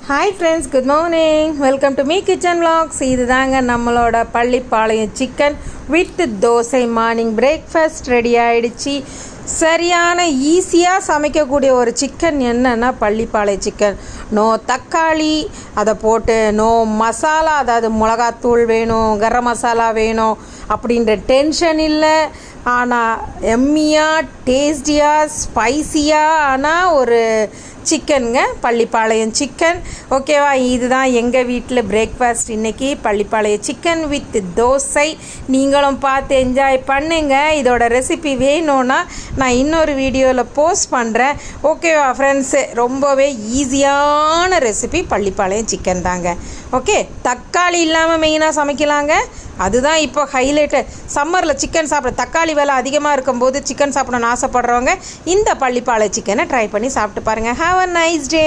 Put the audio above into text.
Hi friends, good morning. Welcome to me kitchen vlogs. இது தாங்க நம்மளோட Pallipalayam chicken with dosa morning breakfast ready ஆகிடுச்சு. சரியான ஈஸியாக சமைக்கக்கூடிய ஒரு சிக்கன் என்னென்னா பள்ளிப்பாளையம் சிக்கன். நோ தக்காளி, அதை போட்டு நோ மசாலா, அதாவது மிளகாத்தூள் வேணும், கரம் மசாலா வேணும் அப்படின்ற டென்ஷன் இல்லை. ஆனால் எம்மியாக டேஸ்டியாக ஸ்பைசியாக ஆனால் ஒரு சிக்கனுங்க, பள்ளிப்பாளையம் சிக்கன். ஓகேவா, இதுதான் எங்கள் வீட்டில் பிரேக்ஃபாஸ்ட் இன்றைக்கி. Pallipalayam chicken with dosa. நீங்களும் பார்த்து என்ஜாய் பண்ணுங்கள். இதோட ரெசிபி வேணும்னா நான் இன்னொரு வீடியோவில் போஸ்ட் பண்ணுறேன். ஓகேவா ஃப்ரெண்ட்ஸு, ரொம்பவே ஈஸியான ரெசிபி பள்ளிப்பாளையம் சிக்கன் தாங்க. ஓகே, தக்காளி இல்லாமல் மெயினாக சமைக்கலாங்க. அதுதான் இப்போ ஹைலைட்டு. சம்மரில் சிக்கன் சாப்பிட தக்காளி விலை அதிகமாக இருக்கும்போது சிக்கன் சாப்பிடணும்னு ஆசைப்படுறவங்க இந்த பள்ளிப்பாளையம் சிக்கனை ட்ரை பண்ணி சாப்பிட்டு பாருங்கள். Have a nice day.